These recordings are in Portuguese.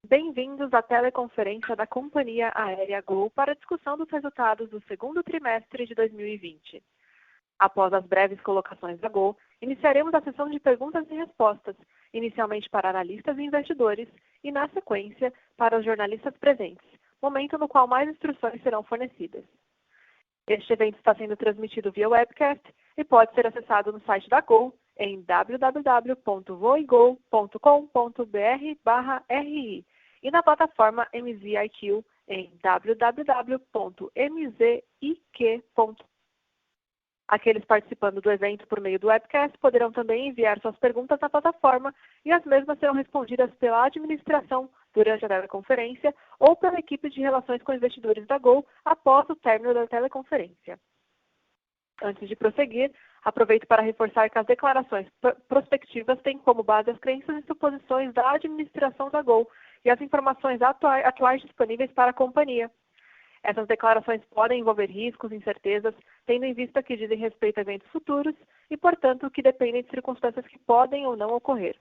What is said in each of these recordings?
Bem-vindos à teleconferência da Companhia Aérea Gol para a discussão dos resultados do segundo trimestre de 2020. Após as breves colocações da Gol, iniciaremos a sessão de perguntas e respostas, inicialmente para analistas e investidores e, na sequência, para os jornalistas presentes, momento no qual mais instruções serão fornecidas. Este evento está sendo transmitido via webcast e pode ser acessado no site da Gol em www.voigol.com.br/ri e na plataforma MZIQ em www.mzik.com. Aqueles participando do evento por meio do webcast poderão também enviar suas perguntas na plataforma e as mesmas serão respondidas pela administração durante a teleconferência ou pela equipe de relações com investidores da Gol após o término da teleconferência. Antes de prosseguir, aproveito para reforçar que as declarações prospectivas têm como base as crenças e suposições da administração da Gol e as informações atuais disponíveis para a companhia. Essas declarações podem envolver riscos e incertezas, tendo em vista que dizem respeito a eventos futuros e, portanto, que dependem de circunstâncias que podem ou não ocorrer.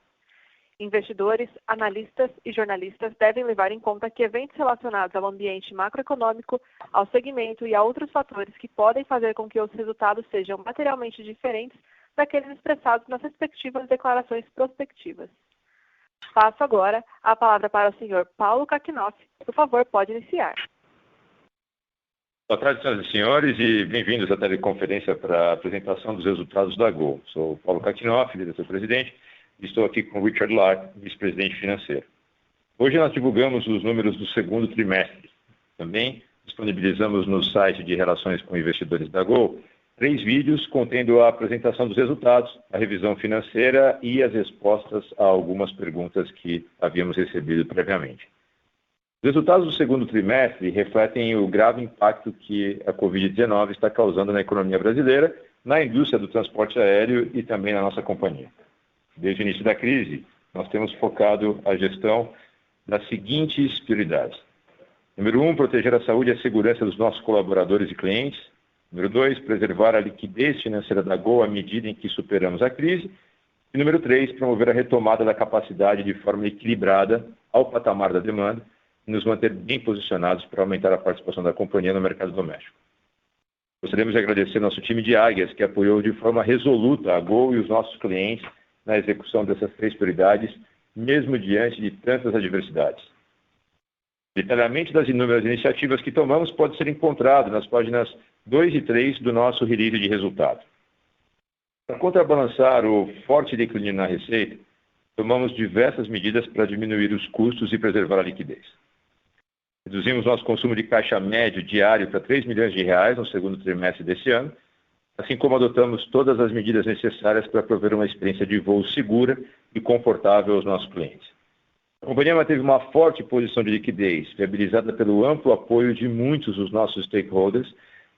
Investidores, analistas e jornalistas devem levar em conta que eventos relacionados ao ambiente macroeconômico, ao segmento e a outros fatores que podem fazer com que os resultados sejam materialmente diferentes daqueles expressados nas respectivas declarações prospectivas. Passo agora a palavra para o senhor Paulo Kakinoff. Por favor, pode iniciar. Boa tarde, senhoras e senhores, e bem-vindos à teleconferência para a apresentação dos resultados da Gol. Sou Paulo Kakinoff, diretor-presidente, e estou aqui com o Richard Lark, vice-presidente financeiro. Hoje nós divulgamos os números do segundo trimestre. Também disponibilizamos no site de Relações com Investidores da Gol 3 vídeos contendo a apresentação dos resultados, a revisão financeira e as respostas a algumas perguntas que havíamos recebido previamente. Os resultados do segundo trimestre refletem o grave impacto que a Covid-19 está causando na economia brasileira, na indústria do transporte aéreo e também na nossa companhia. Desde o início da crise, nós temos focado a gestão das seguintes prioridades. Número 1, proteger a saúde e a segurança dos nossos colaboradores e clientes. Número 2, preservar a liquidez financeira da Gol à medida em que superamos a crise. E número 3, promover a retomada da capacidade de forma equilibrada ao patamar da demanda e nos manter bem posicionados para aumentar a participação da companhia no mercado doméstico. Gostaríamos de agradecer nosso time de águias que apoiou de forma resoluta a Gol e os nossos clientes na execução dessas 3 prioridades, mesmo diante de tantas adversidades. Detalhamento das inúmeras iniciativas que tomamos pode ser encontrado nas páginas 2 e 3 do nosso release de resultados. Para contrabalançar o forte declínio na receita, tomamos diversas medidas para diminuir os custos e preservar a liquidez. Reduzimos nosso consumo de caixa médio diário para R$3 milhões no segundo trimestre deste ano, assim como adotamos todas as medidas necessárias para prover uma experiência de voo segura e confortável aos nossos clientes. A companhia manteve uma forte posição de liquidez, viabilizada pelo amplo apoio de muitos dos nossos stakeholders,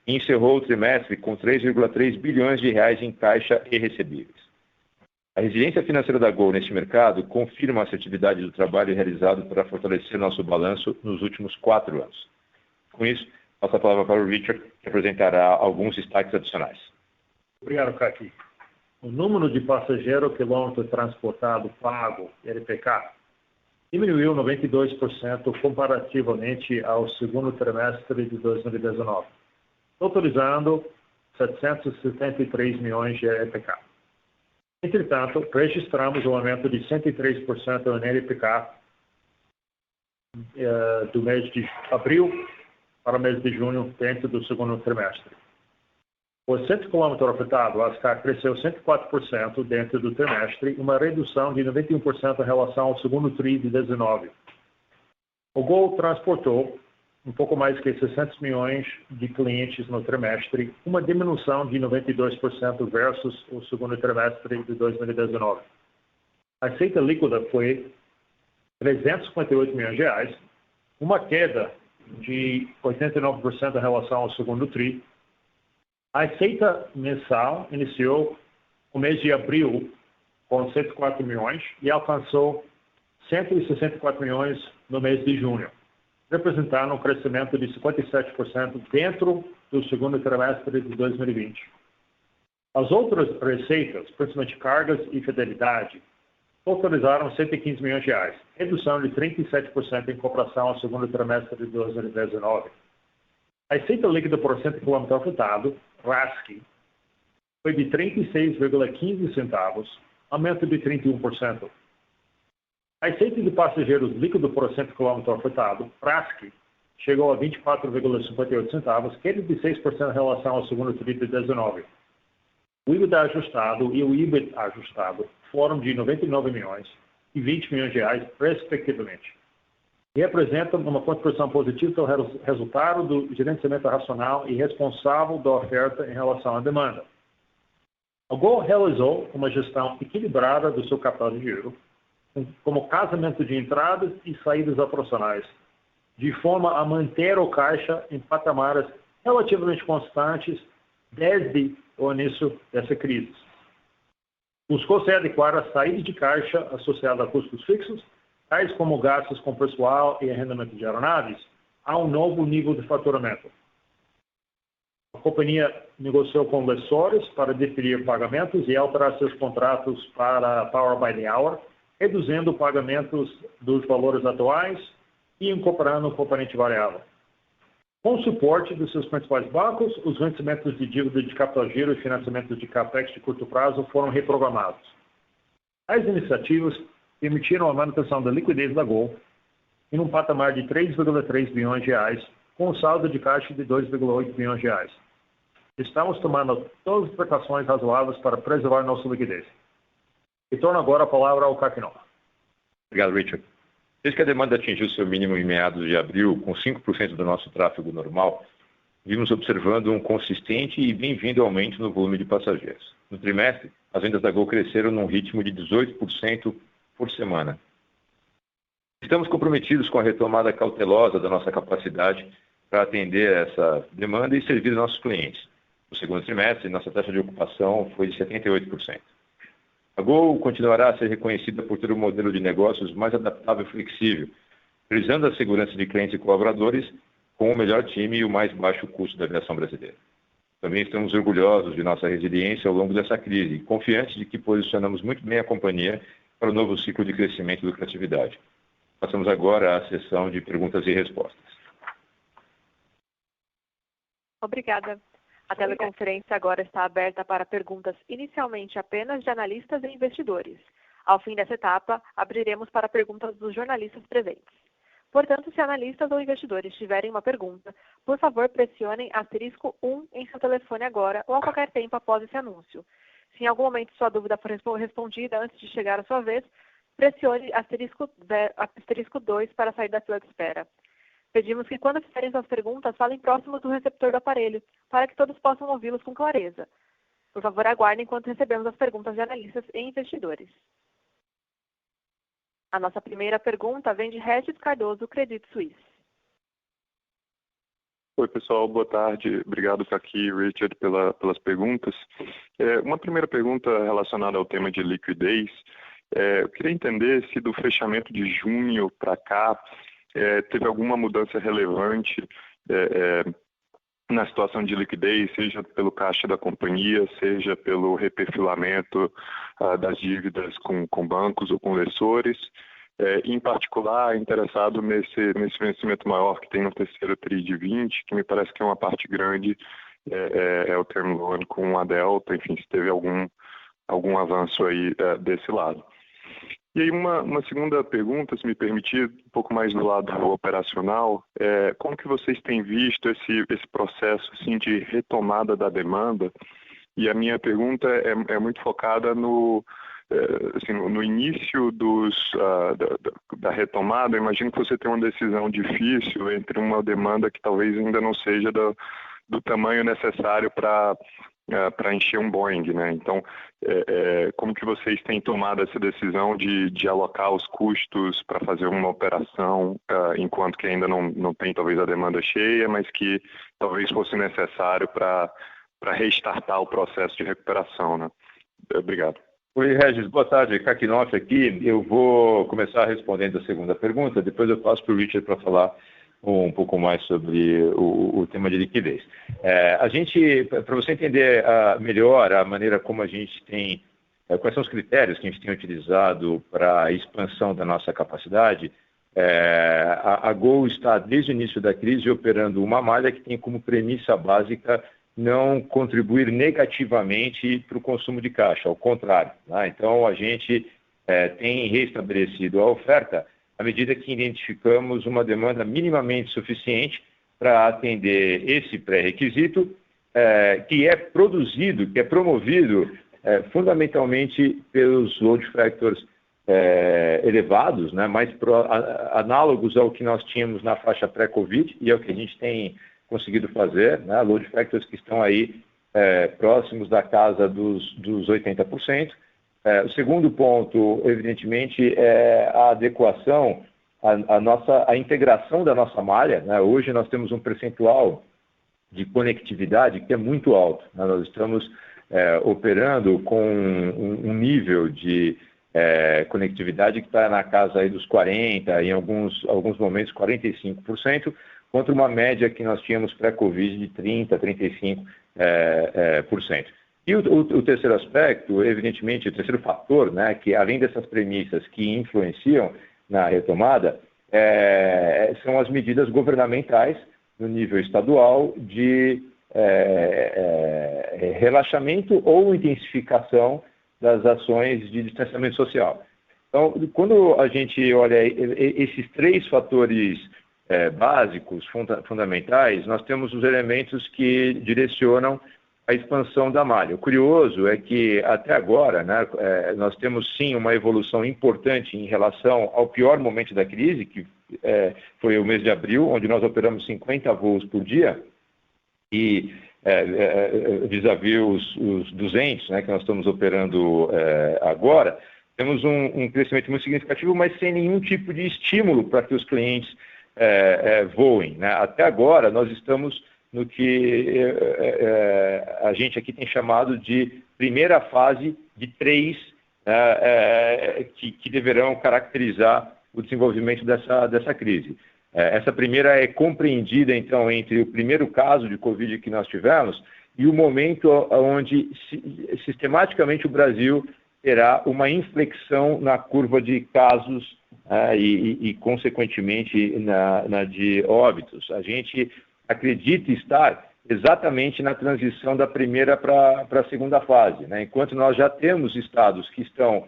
e encerrou o trimestre com R$3,3 bilhões em caixa e recebíveis. A resiliência financeira da Gol neste mercado confirma a assertividade do trabalho realizado para fortalecer nosso balanço nos últimos 4 anos. Com isso, passo a palavra para o Richard, que apresentará alguns destaques adicionais. Obrigado, Kaki. O número de passageiros quilômetro transportado pago, LPK, diminuiu 92% comparativamente ao segundo trimestre de 2019, totalizando 773 milhões de LPK. Entretanto, registramos um aumento de 103% no LPK do mês de abril para o mês de junho, dentro do segundo trimestre. O centro quilômetro afetado, a ASCAR, cresceu 104% dentro do trimestre, uma redução de 91% em relação ao segundo TRI de 19. O Gol transportou um pouco mais que 600 milhões de clientes no trimestre, uma diminuição de 92% versus o segundo trimestre de 2019. A receita líquida foi R$358 milhões, uma queda de 89% em relação ao segundo TRI. A receita mensal iniciou o mês de abril com 104 milhões e alcançou 164 milhões no mês de junho, representando um crescimento de 57% dentro do segundo trimestre de 2020. As outras receitas, principalmente cargas e fidelidade, totalizaram R$ 115 milhões, redução de 37% em comparação ao segundo trimestre de 2019. A receita líquida por cento de quilômetro afetado, RASC, foi de 36,15 centavos, aumento de 31%. A receita de passageiros líquido por cento de quilômetro afetado, PRASC, chegou a 24,58 centavos, queda de 6% em relação ao segundo trimestre de 2019. O EBITDA ajustado e o EBIT ajustado foram de 99 milhões e 20 milhões de reais, respectivamente. E representam uma contribuição positiva ao resultado do gerenciamento racional e responsável da oferta em relação à demanda. A Gol realizou uma gestão equilibrada do seu capital de giro, como casamento de entradas e saídas operacionais, de forma a manter o caixa em patamares relativamente constantes desde o início dessa crise. Buscou se adequar à saída de caixa associada a custos fixos, tais como gastos com pessoal e arrendamento de aeronaves, a um novo nível de faturamento. A companhia negociou com lessores para deferir pagamentos e alterar seus contratos para Power by the Hour, reduzindo pagamentos dos valores atuais e incorporando um componente variável. Com o suporte dos seus principais bancos, os vencimentos de dívida de capital giro e financiamentos de capex de curto prazo foram reprogramados. As iniciativas permitiram a manutenção da liquidez da Gol em um patamar de 3,3 bilhões de reais, com um saldo de caixa de 2,8 bilhões de reais. Estamos tomando todas as precauções razoáveis para preservar nossa liquidez. Retorno agora a palavra ao Kakinoff. Obrigado, Richard. Desde que a demanda atingiu seu mínimo em meados de abril, com 5% do nosso tráfego normal, vimos observando um consistente e bem-vindo aumento no volume de passageiros. No trimestre, as vendas da Gol cresceram num ritmo de 18% por semana. Estamos comprometidos com a retomada cautelosa da nossa capacidade para atender essa demanda e servir nossos clientes. No segundo trimestre, nossa taxa de ocupação foi de 78%. A Gol continuará a ser reconhecida por ter um modelo de negócios mais adaptável e flexível, priorizando a segurança de clientes e colaboradores com o melhor time e o mais baixo custo da aviação brasileira. Também estamos orgulhosos de nossa resiliência ao longo dessa crise e confiantes de que posicionamos muito bem a companhia para o novo ciclo de crescimento e lucratividade. Passamos agora à sessão de perguntas e respostas. Obrigada. A teleconferência agora está aberta para perguntas inicialmente apenas de analistas e investidores. Ao fim dessa etapa, abriremos para perguntas dos jornalistas presentes. Portanto, se analistas ou investidores tiverem uma pergunta, por favor pressionem *1 em seu telefone agora ou a qualquer tempo após esse anúncio. Se em algum momento sua dúvida for respondida antes de chegar a sua vez, pressione *2 para sair da fila de espera. Pedimos que, quando fizerem suas perguntas, falem próximos do receptor do aparelho, para que todos possam ouvi-los com clareza. Por favor, aguardem enquanto recebemos as perguntas de analistas e investidores. A nossa primeira pergunta vem de Regis Cardoso, Credit Suisse. Oi, pessoal. Boa tarde. Obrigado, Kaki e Richard, pelas perguntas. Uma primeira pergunta relacionada ao tema de liquidez. Eu queria entender se do fechamento de junho para cá, teve alguma mudança relevante na situação de liquidez, seja pelo caixa da companhia, seja pelo reperfilamento das dívidas com bancos ou com lessores. Em particular, interessado nesse vencimento maior que tem no terceiro TRI de 20, que me parece que é uma parte grande, é o term loan com a Delta, enfim, se teve algum avanço aí desse lado. E aí uma segunda pergunta, se me permitir, um pouco mais do lado operacional, como que vocês têm visto esse processo assim, de retomada da demanda? E a minha pergunta é muito focada no início da retomada. Eu imagino que você tem uma decisão difícil entre uma demanda que talvez ainda não seja do tamanho necessário para encher um Boeing, né? Então, como que vocês têm tomado essa decisão de alocar os custos para fazer uma operação, enquanto que ainda não tem talvez a demanda cheia, mas que talvez fosse necessário para restartar o processo de recuperação, né? Obrigado. Oi, Regis. Boa tarde. Kakinoff aqui. Eu vou começar respondendo a segunda pergunta, depois eu passo para o Richard para falar um pouco mais sobre o tema de liquidez. A gente, para você entender melhor a maneira como a gente tem quais são os critérios que a gente tem utilizado para a expansão da nossa capacidade, a Gol está, desde o início da crise, operando uma malha que tem como premissa básica não contribuir negativamente para o consumo de caixa, ao contrário. Né? Então, a gente tem restabelecido a oferta à medida que identificamos uma demanda minimamente suficiente para atender esse pré-requisito, que é produzido, que é promovido fundamentalmente pelos load factors elevados, né, mais análogos ao que nós tínhamos na faixa pré-Covid, e é o que a gente tem conseguido fazer, né, load factors que estão aí próximos da casa dos 80%. O segundo ponto, evidentemente, é a adequação, a integração da nossa malha. Né? Hoje nós temos um percentual de conectividade que é muito alto. Né? Nós estamos operando com um nível de conectividade que está na casa aí dos 40%, em alguns momentos 45%, contra uma média que nós tínhamos pré-Covid de 30%, 35%. E o terceiro aspecto, evidentemente, o terceiro fator, né, que além dessas premissas que influenciam na retomada, são as medidas governamentais no nível estadual de relaxamento ou intensificação das ações de distanciamento social. Então, quando a gente olha esses três fatores básicos, fundamentais, nós temos os elementos que direcionam a expansão da malha. O curioso é que, até agora, né, nós temos sim uma evolução importante em relação ao pior momento da crise, que foi o mês de abril, onde nós operamos 50 voos por dia, e vis-à-vis os 200, né, que nós estamos operando agora, temos um crescimento muito significativo, mas sem nenhum tipo de estímulo para que os clientes voem. Né? Até agora, nós estamos no que a gente aqui tem chamado de primeira fase de 3 que deverão caracterizar o desenvolvimento dessa crise. Essa primeira é compreendida, então, entre o primeiro caso de Covid que nós tivemos e o momento onde sistematicamente o Brasil terá uma inflexão na curva de casos e consequentemente, na de óbitos. A gente acredita estar exatamente na transição da primeira para a segunda fase. Né? Enquanto nós já temos estados que estão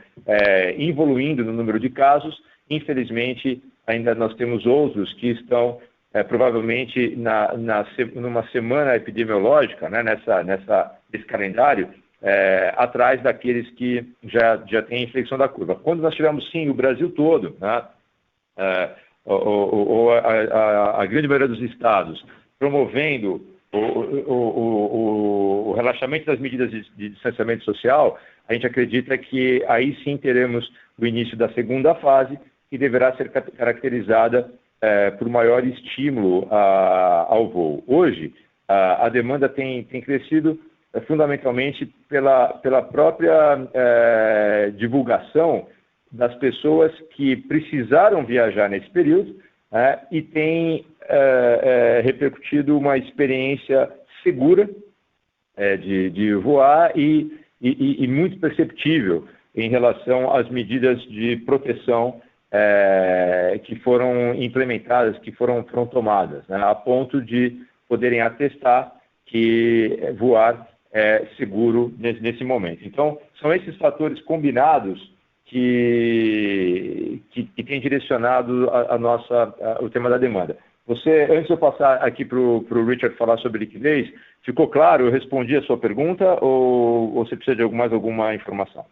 evoluindo no número de casos, infelizmente, ainda nós temos outros que estão provavelmente numa semana epidemiológica, né? nesse calendário, atrás daqueles que já têm inflexão da curva. Quando nós tivermos, sim, o Brasil todo, né? A grande maioria dos estados promovendo o relaxamento das medidas de distanciamento social, a gente acredita que aí sim teremos o início da segunda fase, que deverá ser caracterizada por maior estímulo ao voo. Hoje, a demanda tem crescido fundamentalmente pela própria divulgação das pessoas que precisaram viajar nesse período e tem repercutido uma experiência segura de voar e muito perceptível em relação às medidas de proteção que foram implementadas, que foram tomadas, né, a ponto de poderem atestar que voar é seguro nesse momento. Então, são esses fatores combinados que têm direcionado o tema da demanda. Antes de eu passar aqui para o Richard falar sobre liquidez, ficou claro? Eu respondi a sua pergunta ou você precisa de mais alguma informação?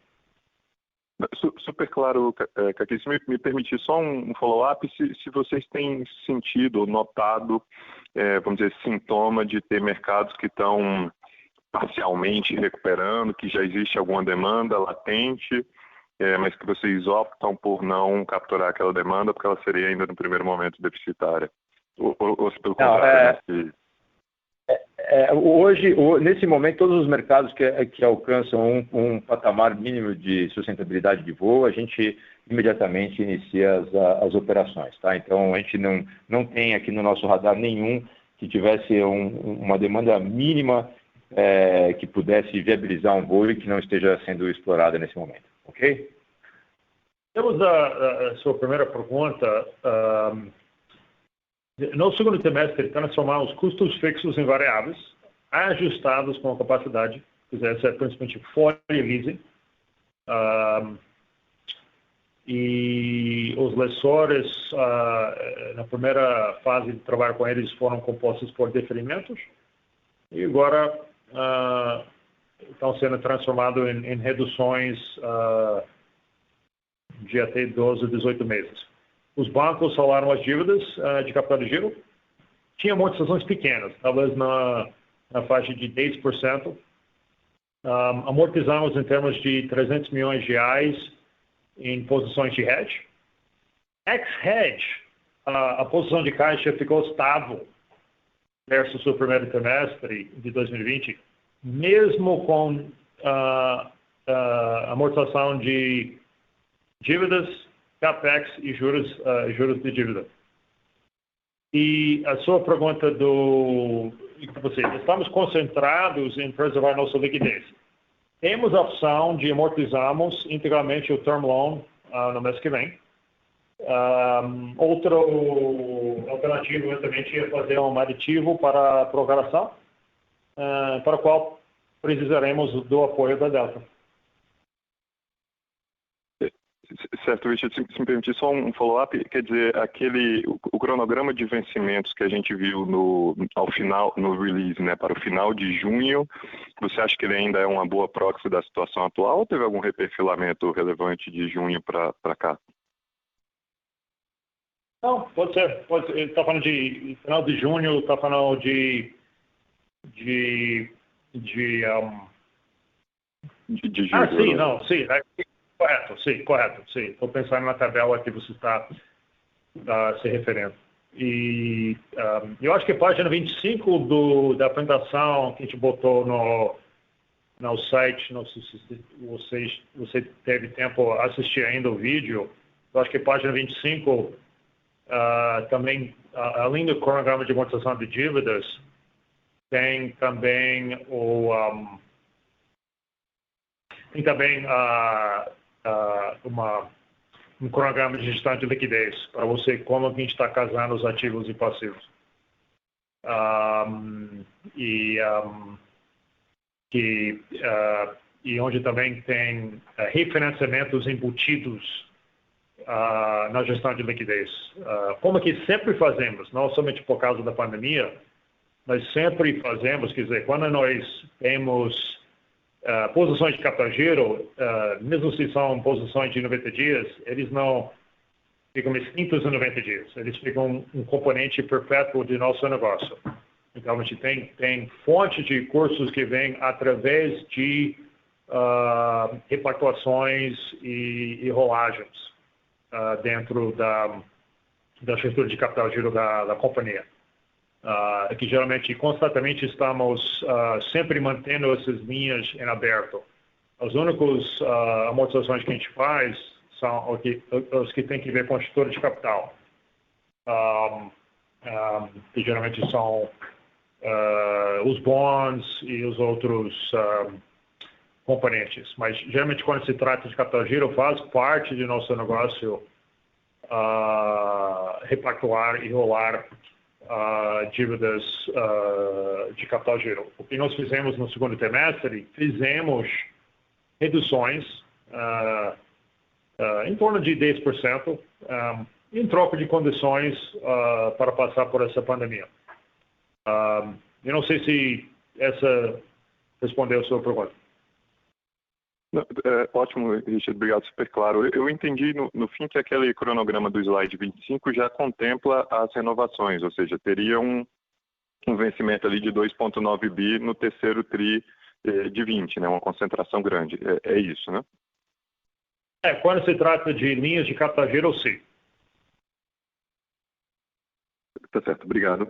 Super claro, Caqui. Se me permitir só um follow-up, se vocês têm sentido ou notado, vamos dizer, sintoma de ter mercados que estão parcialmente recuperando, que já existe alguma demanda latente, mas que vocês optam por não capturar aquela demanda porque ela seria ainda no primeiro momento deficitária. Ou se pelo contrário... Hoje, nesse momento, todos os mercados que alcançam um patamar mínimo de sustentabilidade de voo, a gente imediatamente inicia as operações. Tá? Então, a gente não tem aqui no nosso radar nenhum que tivesse uma demanda mínima que pudesse viabilizar um voo e que não esteja sendo explorada nesse momento. Ok? Temos a sua primeira pergunta. No segundo trimestre, transformar os custos fixos em variáveis, ajustados com a capacidade, essa é principalmente folha e leasing, e os lessores, na primeira fase de trabalho com eles, foram compostos por deferimentos, e agora estão sendo transformados em reduções de até 12 a 18 meses. Os bancos salaram as dívidas de capital de giro. Tinha amortizações pequenas, talvez na faixa de 10%. Amortizamos em termos de 300 milhões de reais em posições de hedge. Ex-hedge, a posição de caixa ficou estável versus o primeiro trimestre de 2020, mesmo com amortização de dívidas, CAPEX e juros de dívida. E a sua pergunta estamos concentrados em preservar nossa liquidez. Temos a opção de amortizarmos integralmente o term loan no mês que vem. Outra alternativa, eventualmente, é fazer um aditivo para a prorrogação, para o qual precisaremos do apoio da Delta. Certo, Richard, se me permitir só um follow-up, quer dizer, o cronograma de vencimentos que a gente viu ao final, no release, né, para o final de junho, você acha que ele ainda é uma boa proxy da situação atual ou teve algum reperfilamento relevante de junho para cá? Não, pode ser. Ele está falando de final de junho, está falando de julho. Sim, não, sim. Correto, sim. Estou pensando na tabela que você está se referindo. E eu acho que a página 25 da apresentação que a gente botou no site, não sei se você teve tempo a assistir ainda o vídeo, eu acho que a página 25 também, além do cronograma de amortização de dívidas, tem também um cronograma de gestão de liquidez para você, como a gente está casando os ativos e passivos. E onde também tem refinanciamentos embutidos na gestão de liquidez. Como que sempre fazemos, não somente por causa da pandemia, mas sempre fazemos, quer dizer, quando nós temos posições de capital giro, mesmo se são posições de 90 dias, eles não ficam extintos em 90 dias. Eles ficam um componente perpétuo de nosso negócio. Então, a gente tem fonte de recursos que vêm através de repactuações e rolagens dentro da estrutura de capital giro da companhia. Que geralmente, constantemente, estamos sempre mantendo essas linhas em aberto. As únicas amortizações que a gente faz são os que têm que ver com a estrutura de capital, que geralmente são os bonds e os outros componentes. Mas, geralmente, quando se trata de capital giro, faz parte de nosso negócio repactuar e rolar dívidas de capital giro. O que nós fizemos no segundo trimestre, fizemos reduções em torno de 10% em troca de condições para passar por essa pandemia. Eu não sei se essa respondeu a sua pergunta. Ótimo, Richard, obrigado, super claro. Eu entendi no fim que aquele cronograma do slide 25 já contempla as renovações, ou seja, teria um vencimento ali de 2,9 bi no terceiro TRI de 20, né? Uma concentração grande. É isso, né? Quando se trata de linhas de capital giro, sim. Tá certo, obrigado.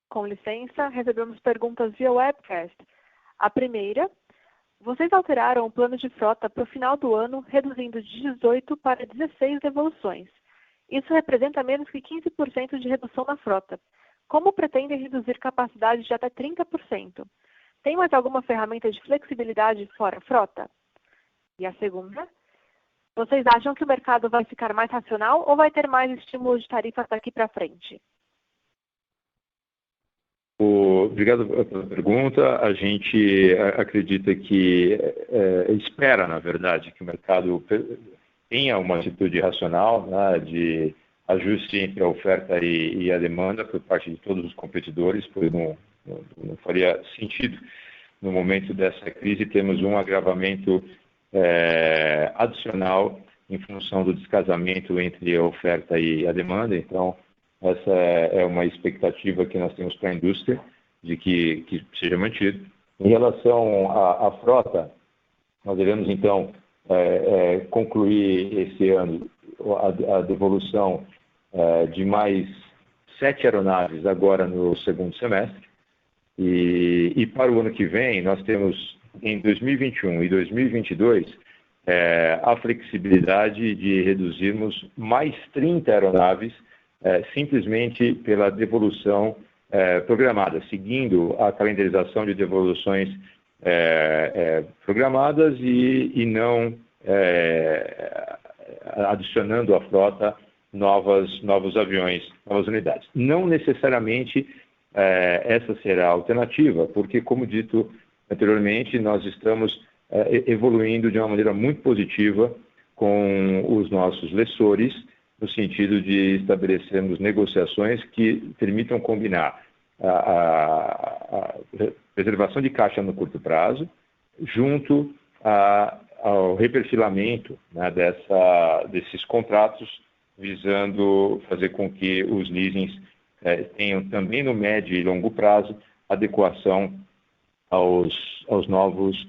Com licença, recebemos perguntas via webcast. A primeira, vocês alteraram o plano de frota para o final do ano, reduzindo de 18 para 16 devoluções. Isso representa menos que 15% de redução na frota. como pretendem reduzir capacidade de até 30%? Tem mais alguma ferramenta de flexibilidade fora a frota? E a segunda, vocês acham que o mercado vai ficar mais racional ou vai ter mais estímulo de tarifas daqui para frente? Obrigado pela pergunta. A gente acredita que, espera, na verdade, que o mercado tenha uma atitude racional, né, de ajuste entre a oferta e a demanda por parte de todos os competidores, pois não faria sentido, no momento dessa crise, termos um agravamento adicional em função do descasamento entre a oferta e a demanda. Então, essa é uma expectativa que nós temos para a indústria, de que seja mantido. Em relação à frota, nós devemos, então, concluir esse ano a devolução de mais 7 aeronaves agora no segundo semestre. E para o ano que vem, nós temos, em 2021 e 2022, a flexibilidade de reduzirmos mais 30 aeronaves simplesmente pela devolução programada, seguindo a calendarização de devoluções programadas e não adicionando à frota novos aviões, novas unidades. Não necessariamente essa será a alternativa, porque, como dito anteriormente, nós estamos evoluindo de uma maneira muito positiva com os nossos lessores, no sentido de estabelecermos negociações que permitam combinar a preservação de caixa no curto prazo, junto ao reperfilamento, né, desses contratos, visando fazer com que os leasings tenham também no médio e longo prazo adequação aos novos,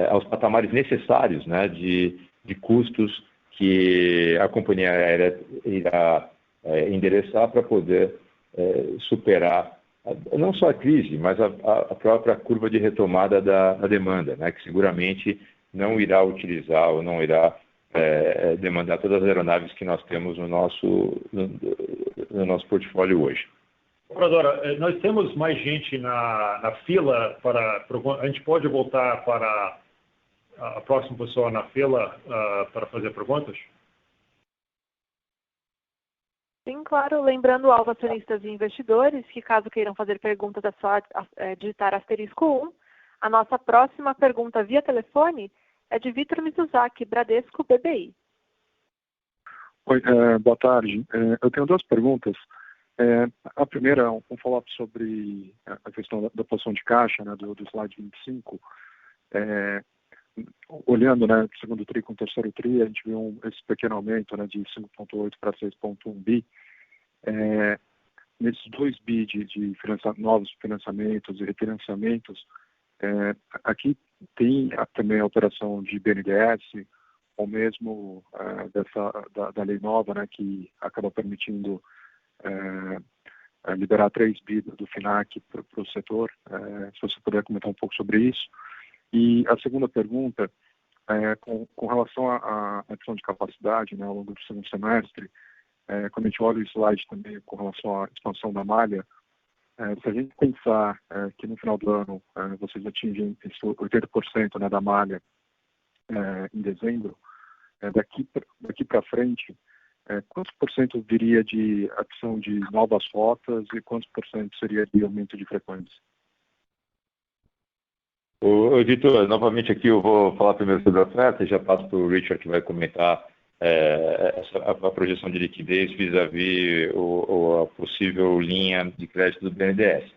aos patamares necessários, né, de custos que a companhia aérea irá endereçar para poder superar não só a crise, mas a própria curva de retomada da demanda, né, que seguramente não irá utilizar ou não irá demandar todas as aeronaves que nós temos no nosso portfólio hoje. Operadora, nós temos mais gente na fila a gente pode voltar para a próxima pessoa na fila para fazer perguntas? Sim, claro. Lembrando aos acionistas e investidores que, caso queiram fazer perguntas, é só digitar *1. A nossa próxima pergunta via telefone é de Vitor Mizuzaki, Bradesco BBI. Oi, boa tarde. Eu tenho duas perguntas. A primeira é um follow-up sobre a questão da posição de caixa, né, do slide 25. Olhando, né, segundo TRI com o terceiro TRI, a gente viu esse pequeno aumento, né, de 5,8 para 6,1 bi. Nesses 2 bi de novos financiamentos e refinanciamentos, aqui tem também a operação de BNDES, ou mesmo da lei nova, né, que acaba permitindo liberar 3 bi do FINAC para o setor. Se você puder comentar um pouco sobre isso. E a segunda pergunta, com relação à adição de capacidade, né, ao longo do segundo semestre, quando a gente olha o slide também com relação à expansão da malha, se a gente pensar que no final do ano vocês atingem 80%, né, da malha em dezembro, daqui para frente, quantos por cento viria de adição de novas rotas e quantos por cento seria de aumento de frequência? Vitor, novamente aqui eu vou falar primeiro sobre a oferta e já passo para o Richard, que vai comentar a projeção de liquidez vis-à-vis a possível linha de crédito do BNDES.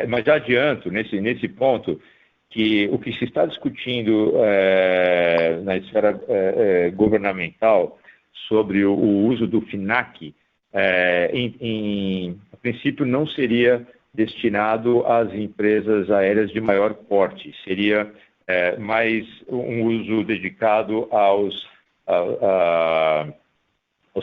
Mas já adianto, nesse ponto, que o que se está discutindo na esfera governamental sobre o uso do FINAC, a princípio não seria destinado às empresas aéreas de maior porte, seria mais um uso dedicado aos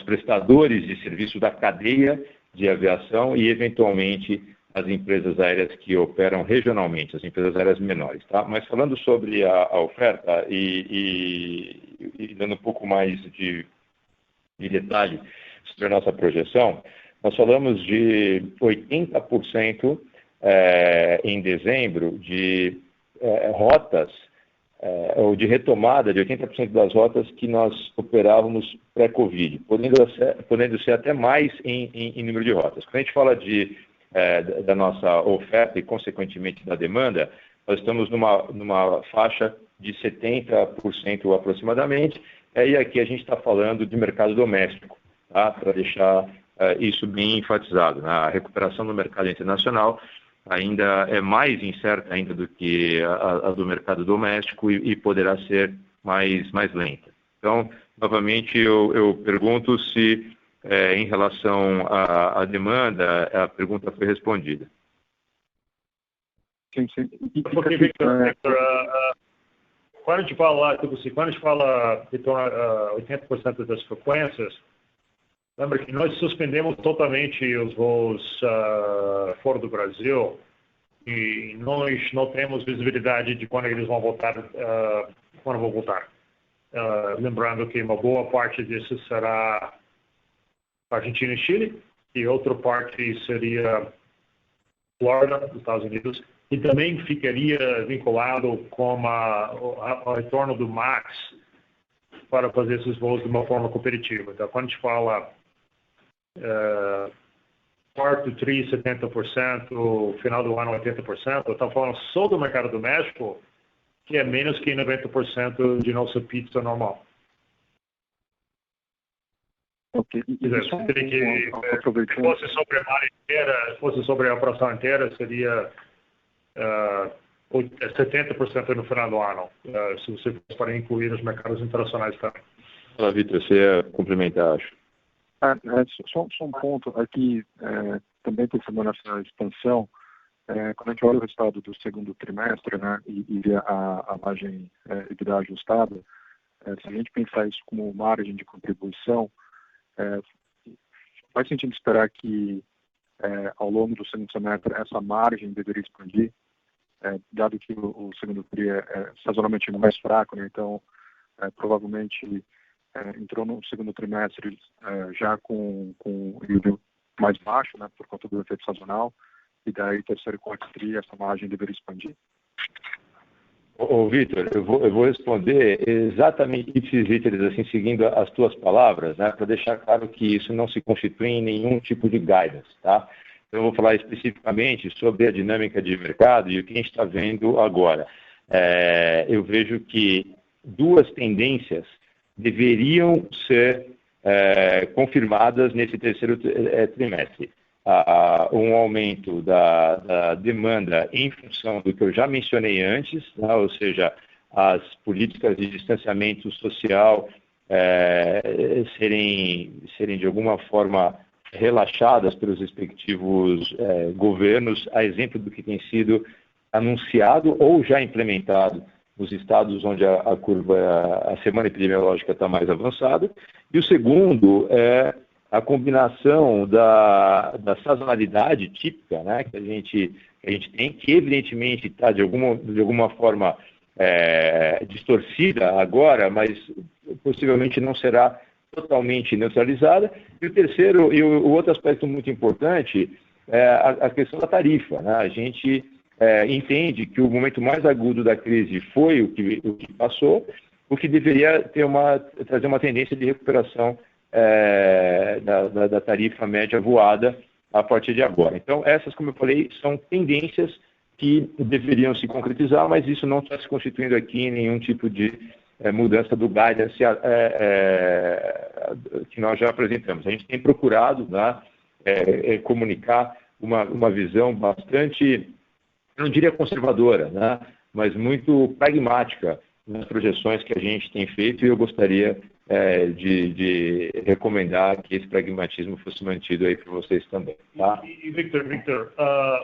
prestadores de serviço da cadeia de aviação e, eventualmente, as empresas aéreas que operam regionalmente, as empresas aéreas menores. Tá? Mas falando sobre a oferta e dando um pouco mais de detalhe sobre a nossa projeção, nós falamos de 80% em dezembro de rotas, ou de retomada de 80% das rotas que nós operávamos pré-Covid, podendo ser até mais em número de rotas. Quando a gente fala da nossa oferta e, consequentemente, da demanda, nós estamos numa faixa de 70% aproximadamente, e aqui a gente está falando de mercado doméstico, tá? Para deixar isso bem enfatizado. A recuperação do mercado internacional ainda é mais incerta ainda do que a do mercado doméstico e poderá ser mais lenta. Então, novamente, eu pergunto se, em relação à demanda, a pergunta foi respondida. Sim. Porque, Victor, quando a gente fala, retorno a 80% das frequências, lembra que nós suspendemos totalmente os voos fora do Brasil e nós não temos visibilidade de quando eles vão voltar. Lembrando que uma boa parte disso será Argentina e Chile, e outra parte seria Flórida, dos Estados Unidos, e também ficaria vinculado com o retorno do MAX para fazer esses voos de uma forma competitiva. Então, quando a gente fala quarto TRI 70%, final do ano 80%, estamos falando só do mercado doméstico, que é menos que 90% de nossa pizza normal. Ok. Se fosse sobre a área inteira, se fosse sobre a operação inteira, seria 70% no final do ano, se você fosse para incluir os mercados internacionais também. Olá, Victor, você ia complementar, acho. Só um ponto aqui, também pensando nessa expansão, quando a gente olha o resultado do segundo trimestre, né, e vê a margem EBITDA ajustada, se a gente pensar isso como margem de contribuição, faz sentido esperar que ao longo do segundo semestre essa margem deveria expandir, dado que o segundo TRI é sazonalmente mais fraco, né, então provavelmente entrou no segundo trimestre já com um nível mais baixo, né, por conta do efeito sazonal, e daí terceiro e quarto TRI essa margem deveria expandir? Victor, eu vou responder exatamente assim, seguindo as tuas palavras, né, para deixar claro que isso não se constitui em nenhum tipo de guidance, tá? Então, eu vou falar especificamente sobre a dinâmica de mercado e o que a gente está vendo agora. Eu vejo que duas tendências deveriam ser confirmadas nesse terceiro trimestre. Um aumento da demanda em função do que eu já mencionei antes, né? Ou seja, as políticas de distanciamento social serem de alguma forma relaxadas pelos respectivos governos, a exemplo do que tem sido anunciado ou já implementado nos estados onde a semana epidemiológica está mais avançada. E o segundo é a combinação da sazonalidade típica, né, que a gente tem, que evidentemente está de alguma forma distorcida agora, mas possivelmente não será totalmente neutralizada. E o terceiro, e o outro aspecto muito importante é a questão da tarifa, né? A gente entende que o momento mais agudo da crise foi o que passou, o que deveria trazer uma tendência de recuperação da tarifa média voada a partir de agora. Então, essas, como eu falei, são tendências que deveriam se concretizar, mas isso não está se constituindo aqui em nenhum tipo de mudança do guidance que nós já apresentamos. A gente tem procurado, né, comunicar uma visão bastante, eu não diria conservadora, né, mas muito pragmática nas projeções que a gente tem feito, e eu gostaria de recomendar que esse pragmatismo fosse mantido aí para vocês também. Tá? E Victor,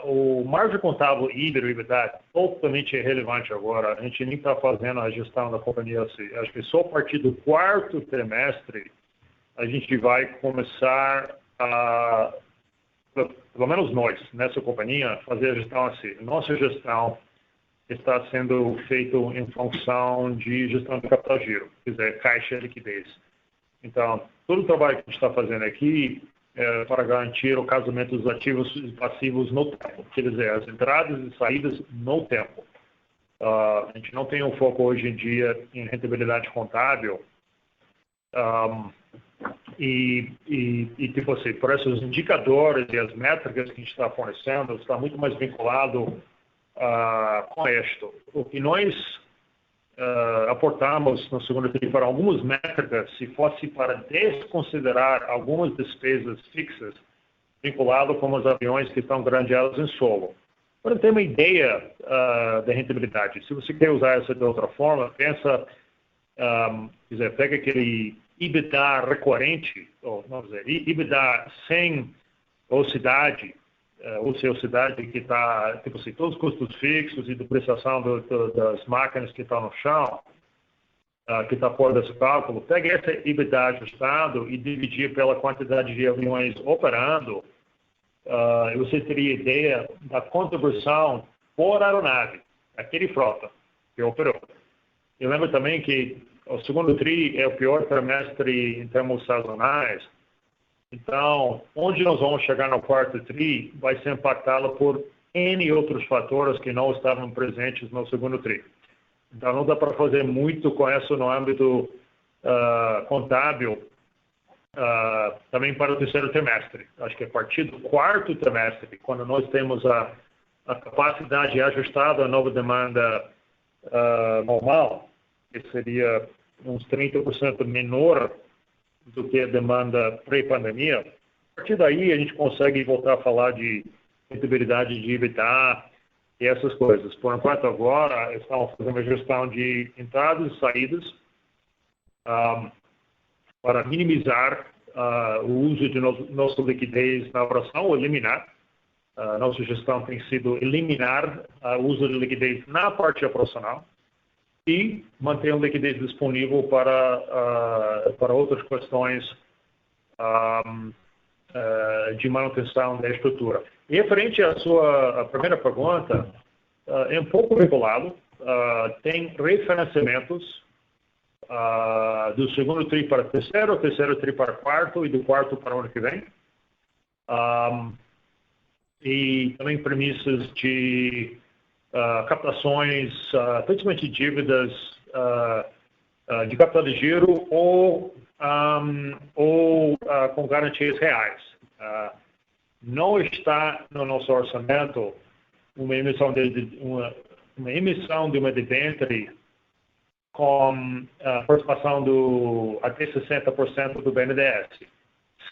o margem contábil híbrido e EBITDA é totalmente irrelevante agora. A gente nem está fazendo a gestão da companhia assim. Acho que só a partir do quarto trimestre a gente vai começar a, pelo menos nós, nessa companhia, fazer a gestão assim. Nossa gestão está sendo feito em função de gestão de capital giro, quer dizer, caixa e liquidez. Então, todo o trabalho que a gente está fazendo aqui para garantir o casamento dos ativos e passivos no tempo, quer dizer, as entradas e saídas no tempo. A gente não tem um foco hoje em dia em rentabilidade contábil tipo assim, por esses indicadores e as métricas que a gente está fornecendo está muito mais vinculado com isto. O que nós aportamos no segundo TRI para algumas métricas, se fosse para desconsiderar algumas despesas fixas vinculado com os aviões que estão granjeados em solo. Para ter uma ideia da rentabilidade, se você quer usar essa de outra forma, pensa, pega aquele EBITDA recorrente, ou vamos dizer, EBITDA sem ociosidade, que está, tipo assim, todos os custos fixos e depreciação das máquinas que estão no chão, que está fora desse cálculo, pega esse EBITDA ajustado e dividir pela quantidade de aviões operando, e você teria ideia da contribuição por aeronave, aquele frota que operou. Eu lembro também que o segundo TRI é o pior trimestre em termos sazonais. Então, onde nós vamos chegar no quarto TRI vai ser impactado por N outros fatores que não estavam presentes no segundo TRI. Então, não dá para fazer muito com isso no âmbito contábil, também para o terceiro trimestre. Acho que a partir do quarto trimestre, quando nós temos a capacidade ajustada à nova demanda normal, que seria uns 30% menor do que a demanda pré-pandemia, a partir daí a gente consegue voltar a falar de rentabilidade de EBITDA e essas coisas. Por enquanto, agora, estamos fazendo uma gestão de entradas e saídas para minimizar o uso de nossa liquidez na operação ou eliminar. Nossa gestão tem sido eliminar o uso de liquidez na parte operacional e manter a liquidez disponível para outras questões de manutenção da estrutura. E referente à sua primeira pergunta, é um pouco vinculado. Tem referenciamentos do segundo TRI para o terceiro TRI para o quarto e do quarto para o ano que vem. E também premissas de captações, principalmente dívidas de capital de giro ou com garantias reais. Não está no nosso orçamento uma emissão de uma debênture com participação até 60% do BNDES.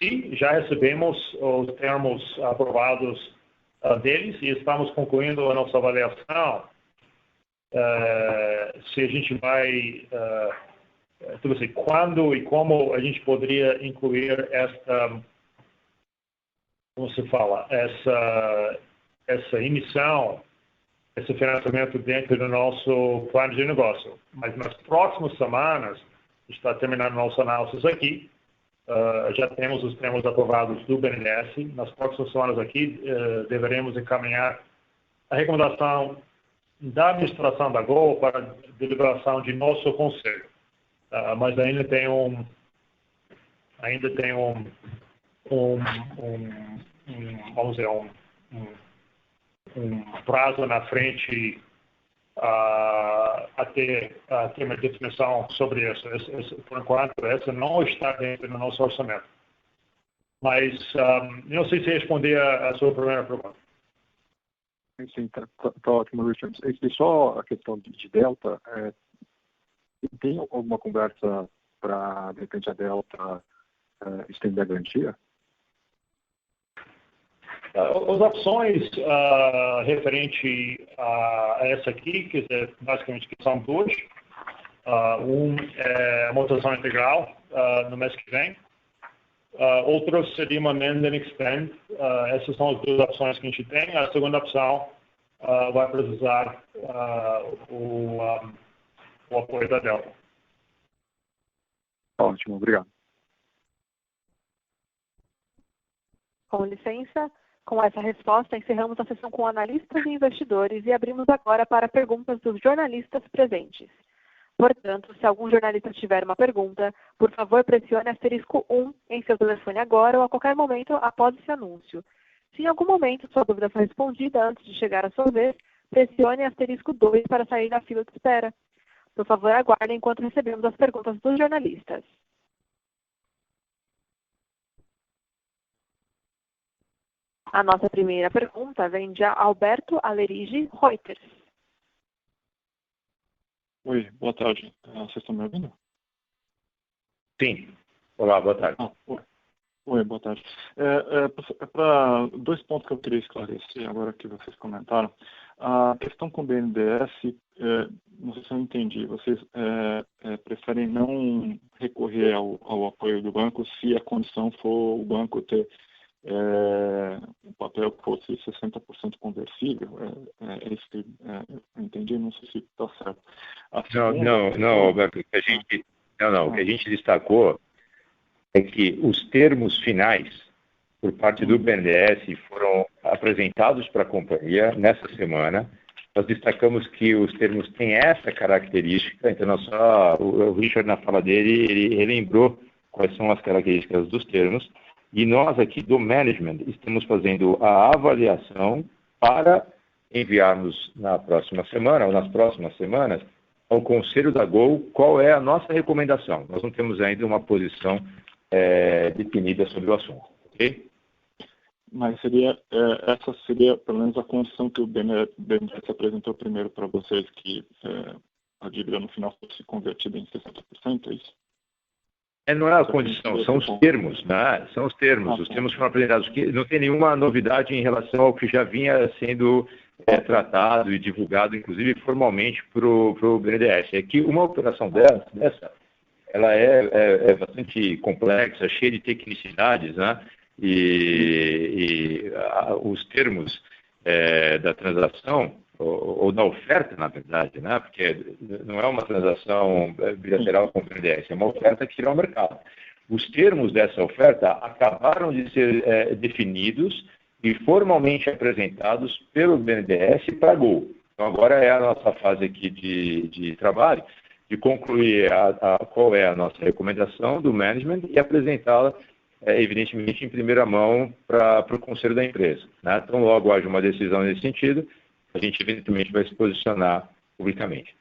Sim, já recebemos os termos aprovados deles e estamos concluindo a nossa avaliação se a gente vai, assim, quando e como a gente poderia incluir essa emissão, esse financiamento dentro do nosso plano de negócio. Mas nas próximas semanas, está terminando nossa análise aqui, já temos os termos aprovados do BNDES. Nas próximas semanas aqui, deveremos encaminhar a recomendação da administração da Gol para a deliberação de nosso conselho. Mas ainda tem vamos dizer, um prazo na frente até ter uma definição sobre isso. Por enquanto, essa não está dentro do nosso orçamento. Mas não sei se responder a sua primeira pergunta. Sim, tá ótimo, Richard. E só a questão de Delta, tem alguma conversa para, de repente, a Delta estender a garantia? As opções referente a essa aqui, que basicamente que são duas. É amortização integral no mês que vem. Outro seria uma amend and extend. Essas são as duas opções que a gente tem. A segunda opção vai precisar o apoio da Delta. Ótimo, obrigado. Com licença. Com essa resposta, encerramos a sessão com analistas e investidores e abrimos agora para perguntas dos jornalistas presentes. Portanto, se algum jornalista tiver uma pergunta, por favor pressione *1 em seu telefone agora ou a qualquer momento após esse anúncio. Se em algum momento sua dúvida for respondida antes de chegar a sua vez, pressione *2 para sair da fila de espera. Por favor, aguarde enquanto recebemos as perguntas dos jornalistas. A nossa primeira pergunta vem de Alberto Alerige, Reuters. Oi, boa tarde. Vocês estão me ouvindo? Sim. Olá, boa tarde. Oi, boa tarde. Para 2 pontos que eu queria esclarecer agora que vocês comentaram. A questão com o BNDES, não sei se eu entendi, vocês preferem não recorrer ao apoio do banco se a condição for o banco ter um papel que fosse 60% conversível? É isso que eu entendi, não sei se está certo. Não, Alberto, o que a gente destacou é que os termos finais por parte do BNDES foram apresentados para a companhia nessa semana. Nós destacamos que os termos têm essa característica, então o Richard, na fala dele, ele relembrou quais são as características dos termos, e nós aqui do management estamos fazendo a avaliação para enviarmos na próxima semana ou nas próximas semanas ao Conselho da Gol qual é a nossa recomendação. Nós não temos ainda uma posição definida sobre o assunto, ok? Mas essa seria pelo menos a condição que o BNDES apresentou primeiro para vocês, que a dívida no final fosse convertida em 60%, é isso? Não é a condição, são os termos, né? São os termos. Os termos foram apresentados, que não tem nenhuma novidade em relação ao que já vinha sendo tratado e divulgado, inclusive formalmente, para o BNDES. É que uma operação dessa ela é bastante complexa, cheia de tecnicidades, né? E os termos da transação, ou da oferta, na verdade, né? Porque não é uma transação bilateral com o BNDES, é uma oferta que irá ao mercado. Os termos dessa oferta acabaram de ser definidos e formalmente apresentados pelo BNDES para a Gol. Então, agora é a nossa fase aqui de trabalho, de concluir qual é a nossa recomendação do management e apresentá-la, evidentemente, em primeira mão para o conselho da empresa, né? Então, logo haja uma decisão nesse sentido, a gente eventualmente vai se posicionar publicamente.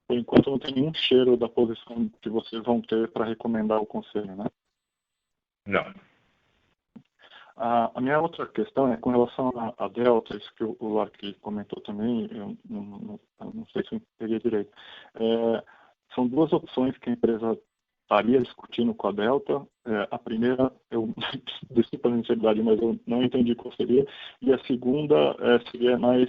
Por enquanto não tem nenhum cheiro da posição que vocês vão ter para recomendar ao conselho, né? Não. A minha outra questão é com relação à Delta, isso que o Lark comentou também, eu não sei se eu peguei direito. São 2 opções que a empresa estaria discutindo com a Delta. A primeira, desculpa a sinceridade, mas eu não entendi qual seria. E a segunda seria mais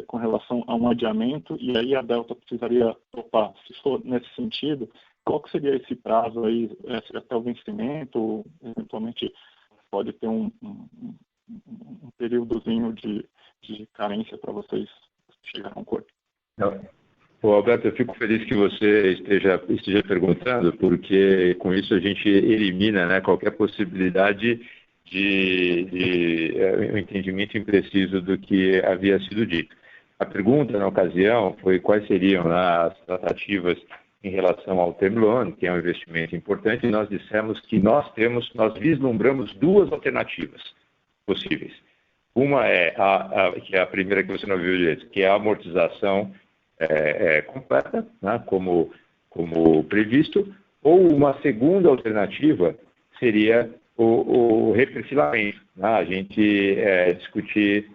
com relação a um adiamento, e aí a Delta precisaria topar. Se for nesse sentido, qual que seria esse prazo aí? Seria até o vencimento, ou eventualmente pode ter um períodozinho de carência para vocês chegarem a um acordo? Alberto, eu fico feliz que você esteja perguntando, porque com isso a gente elimina, né, qualquer possibilidade de um entendimento impreciso do que havia sido dito. A pergunta, na ocasião, foi quais seriam as tratativas em relação ao term loan, que é um investimento importante, e nós dissemos que nós vislumbramos 2 alternativas possíveis. Uma que é a primeira que você não viu direito, que é a amortização completa, né, como previsto, ou uma segunda alternativa seria o reperfilamento, né, a gente discutir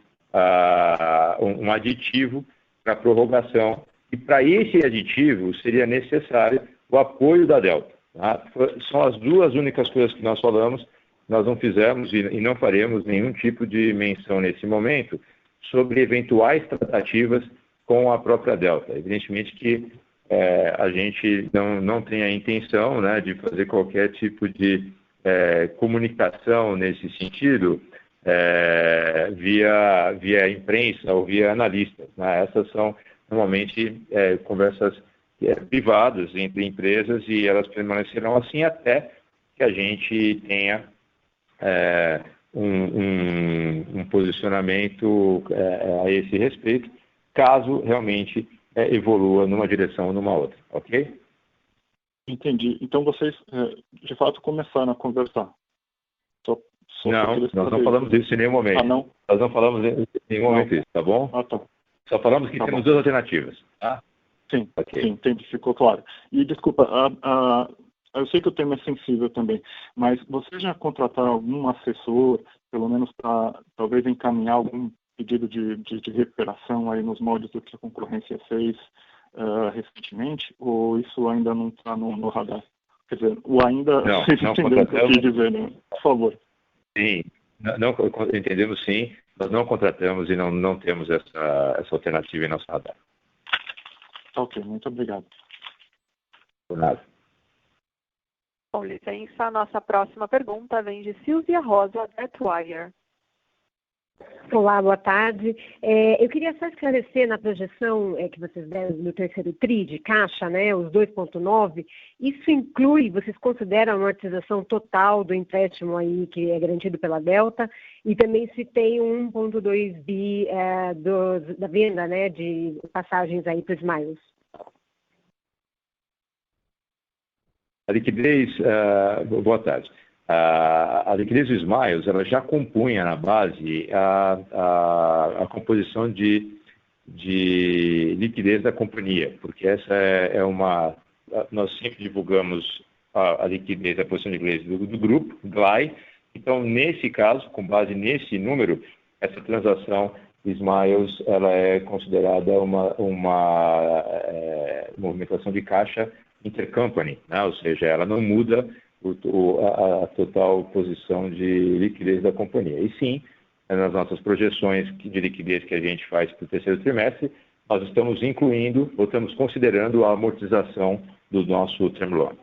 um aditivo para prorrogação, e para esse aditivo seria necessário o apoio da Delta. Tá? São as 2 únicas coisas que nós falamos. Nós não fizemos e não faremos nenhum tipo de menção nesse momento sobre eventuais tratativas com a própria Delta. Evidentemente que a gente não tem a intenção, né, de fazer qualquer tipo de comunicação nesse sentido via imprensa ou via analistas, né? Essas são normalmente conversas privadas entre empresas, e elas permanecerão assim até que a gente tenha um posicionamento a esse respeito, caso realmente evolua numa direção ou numa outra, ok? Entendi. Então vocês, de fato, começaram a conversar? Não, nós não falamos isso em nenhum momento. Ah, não? Nós não falamos em nenhum momento isso, tá bom? Ah, tá. Só falamos que temos duas alternativas, tá? Sim, okay. Sim, entendi, ficou claro. E desculpa, eu sei que o tema é sensível também, mas vocês já contrataram algum assessor, pelo menos para talvez encaminhar algum pedido de recuperação aí nos moldes do que a concorrência fez recentemente, ou isso ainda não está no radar? Quer dizer, o ainda, vocês entenderam o que eu quis dizer, né? Por favor. Sim, não, entendemos sim, nós não contratamos e não temos essa alternativa em nosso radar. Ok, muito obrigado. Por nada. Com licença, a nossa próxima pergunta vem de Silvia Rosa, Detwire. Olá, boa tarde. Eu queria só esclarecer na projeção que vocês deram no terceiro TRI de caixa, né, os 2,9, isso inclui, vocês consideram a amortização total do empréstimo aí que é garantido pela Delta e também se tem 1,2 bi da venda, né, de passagens aí para os Smiles? A liquidez, boa tarde. A liquidez do Smiles, ela já compunha na base a composição de liquidez da companhia, porque essa nós sempre divulgamos a liquidez, a posição de liquidez do grupo, GLAI. Então, nesse caso, com base nesse número, essa transação Smiles, ela é considerada uma movimentação de caixa intercompany, né? Ou seja, ela não muda a total posição de liquidez da companhia. E sim, nas nossas projeções de liquidez que a gente faz para o terceiro trimestre, nós estamos incluindo ou estamos considerando a amortização do nosso term loan.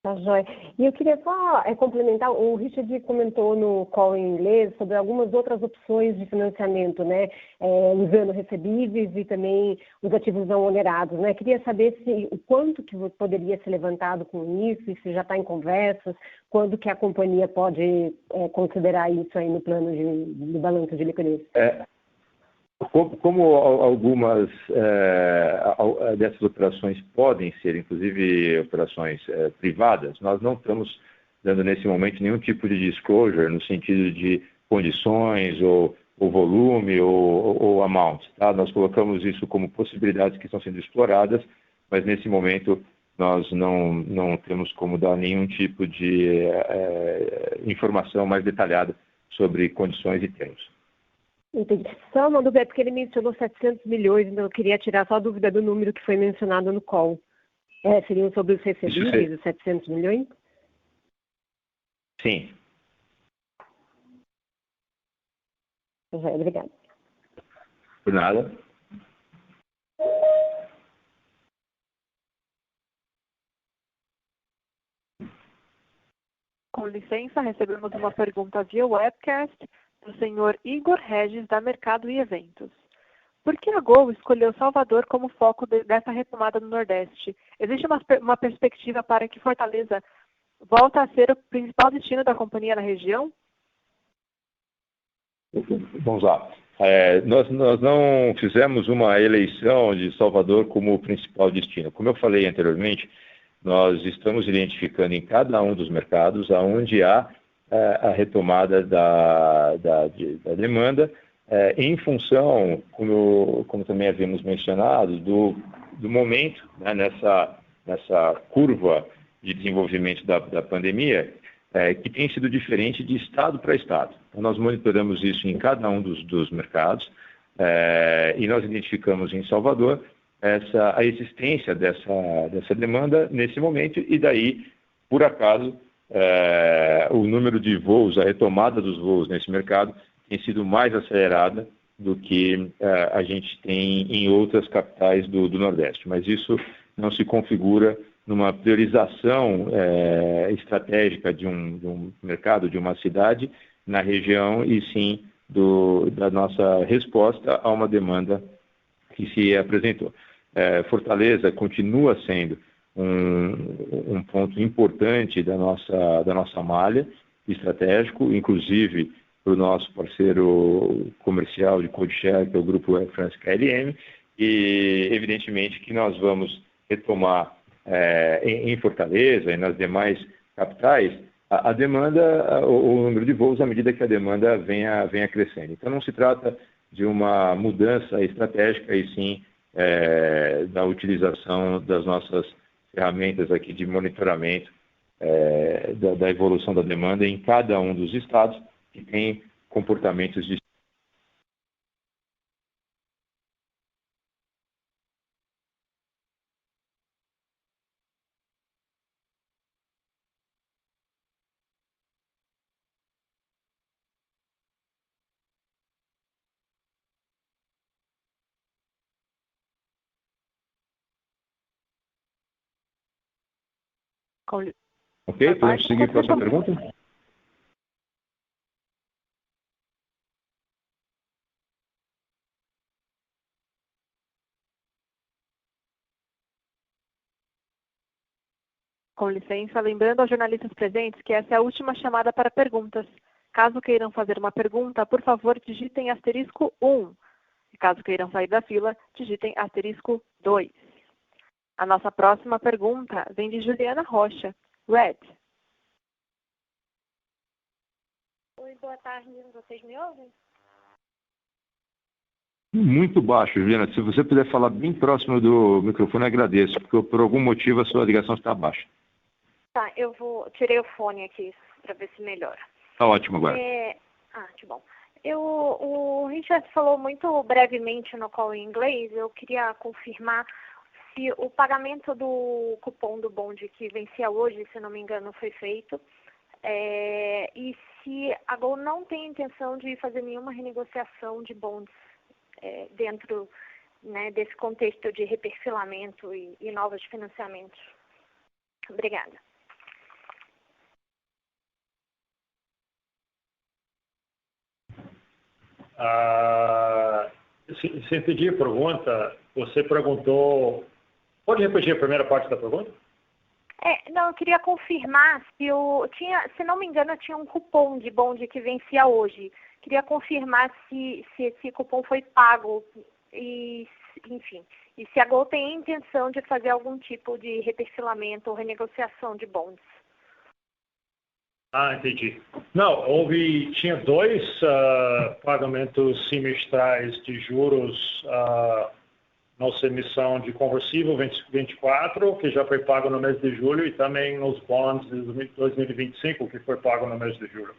Tá, joia. E eu queria só complementar, o Richard comentou no call em inglês sobre algumas outras opções de financiamento, né, usando recebíveis e também os ativos não onerados, né. Queria saber o quanto que poderia ser levantado com isso, e se já está em conversas, quando que a companhia pode considerar isso aí no plano de balanço de liquidez. Como algumas dessas operações podem ser, inclusive, operações privadas, nós não estamos dando nesse momento nenhum tipo de disclosure no sentido de condições ou volume ou amount. Tá? Nós colocamos isso como possibilidades que estão sendo exploradas, mas nesse momento nós não temos como dar nenhum tipo de informação mais detalhada sobre condições e termos. Entendi. Só uma dúvida, porque ele mencionou 700 milhões, então eu queria tirar só a dúvida do número que foi mencionado no call. Seriam sobre os recebíveis, os 700 milhões? Sim. Obrigada. Por nada. Com licença, recebemos uma pergunta via webcast do senhor Igor Regis, da Mercado e Eventos. Por que a Gol escolheu Salvador como foco dessa retomada no Nordeste? Existe uma perspectiva para que Fortaleza volte a ser o principal destino da companhia na região? Vamos lá. Nós não fizemos uma eleição de Salvador como o principal destino. Como eu falei anteriormente, nós estamos identificando em cada um dos mercados aonde há a retomada da demanda, em função, como também havíamos mencionado, do momento, né, nessa curva de desenvolvimento da pandemia, que tem sido diferente de estado para estado. Então, nós monitoramos isso em cada um dos mercados e nós identificamos em Salvador a existência dessa demanda nesse momento e daí, por acaso, o número de voos, a retomada dos voos nesse mercado tem sido mais acelerada do que a gente tem em outras capitais do Nordeste. Mas isso não se configura numa priorização estratégica de um mercado, de uma cidade na região, e sim da nossa resposta a uma demanda que se apresentou. Fortaleza continua sendo um ponto importante da nossa malha estratégico, inclusive para o nosso parceiro comercial de code share, que é o grupo Air France KLM, e, evidentemente, que nós vamos retomar em Fortaleza e nas demais capitais a demanda, o número de voos à medida que a demanda venha crescendo. Então, não se trata de uma mudança estratégica, e sim da utilização das nossas ferramentas aqui de monitoramento da evolução da demanda em cada um dos estados que tem comportamentos distintos. Ok, podemos seguir para a próxima pergunta? Com licença, lembrando aos jornalistas presentes que essa é a última chamada para perguntas. Caso queiram fazer uma pergunta, por favor, digitem *1. E caso queiram sair da fila, digitem *2. A nossa próxima pergunta vem de Juliana Rocha. Red. Oi, boa tarde. Vocês me ouvem? Muito baixo, Juliana. Se você puder falar bem próximo do microfone, agradeço, porque por algum motivo a sua ligação está baixa. Tá, tirei o fone aqui para ver se melhora. Tá ótimo agora. Que bom. O Richard falou muito brevemente no call em inglês. Eu queria confirmar se o pagamento do cupom do bonde que vencia hoje, se não me engano, foi feito. E se a Gol não tem intenção de fazer nenhuma renegociação de bonds dentro, né, desse contexto de reperfilamento e novos financiamentos. Obrigada. Se entendi a pergunta, você perguntou... Pode repetir a primeira parte da pergunta? Não, eu queria confirmar se não me engano, tinha um cupom de bonde que vencia hoje. Queria confirmar se esse cupom foi pago e se a Gol tem a intenção de fazer algum tipo de reperfilamento ou renegociação de bonds. Entendi. Não, tinha 2 pagamentos semestrais de juros nossa emissão de conversível 24, que já foi pago no mês de julho, e também nos bonds de 2025, que foi pago no mês de julho.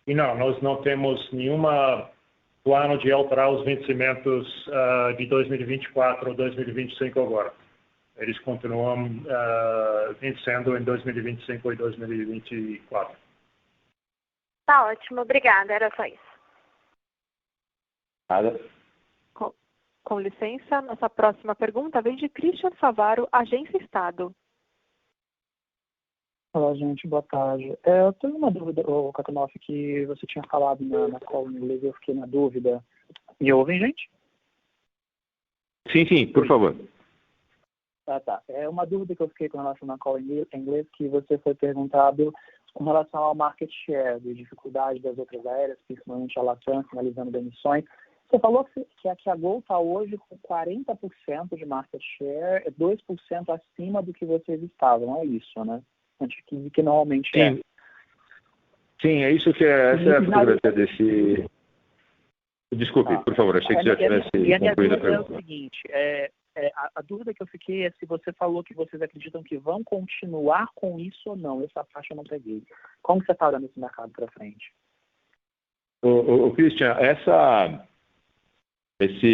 E nós não temos nenhum plano de alterar os vencimentos de 2024 ou 2025 agora. Eles continuam vencendo em 2025 e 2024. Tá ótimo, obrigada, era só isso. Nada. Com licença, nossa próxima pergunta vem de Christian Favaro, Agência Estado. Olá, gente, boa tarde. Eu tenho uma dúvida, Kakinoff, que você tinha falado na call em inglês, eu fiquei na dúvida. Me ouvem, gente? Sim, por favor. Tá. É uma dúvida que eu fiquei com relação à call em inglês, que você foi perguntado com relação ao market share, de dificuldade das outras aéreas, principalmente a Latam, finalizando demissões. Você falou que a Gol está hoje com 40% de market share, 2% acima do que vocês estavam, é isso, né? Antes que normalmente Sim. Sim, é isso que essa é a fotografia desse... Desculpe, por favor, achei que você já tivesse concluído a pergunta. É o seguinte, a dúvida que eu fiquei é se você falou que vocês acreditam que vão continuar com isso ou não. Essa parte eu não peguei. Como que você está olhando esse mercado para frente? Christian, esse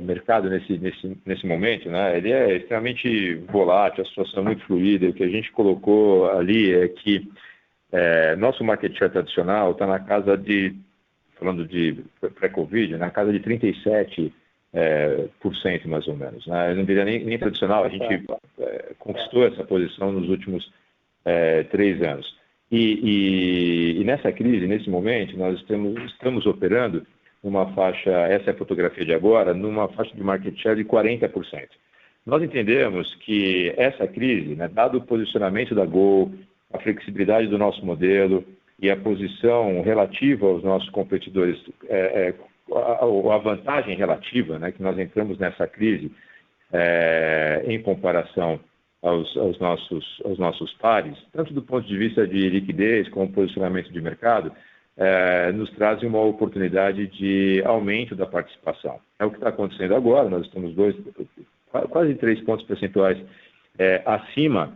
mercado nesse momento, né, ele é extremamente volátil, a situação é muito fluida. O que a gente colocou ali é que nosso market share tradicional está na casa de, falando de pré-Covid, na casa de 37%, mais ou menos. Né? Eu não diria nem tradicional, a gente conquistou essa posição nos últimos 3 anos. E nessa crise, nesse momento, nós estamos operando numa faixa, essa é a fotografia de agora, numa faixa de market share de 40%. Nós entendemos que essa crise, né, dado o posicionamento da Gol, a flexibilidade do nosso modelo e a posição relativa aos nossos competidores a vantagem relativa, né, que nós entramos nessa crise em comparação aos nossos pares, tanto do ponto de vista de liquidez como posicionamento de mercado, nos traz uma oportunidade de aumento da participação. É o que está acontecendo agora, nós estamos quase 3 pontos percentuais acima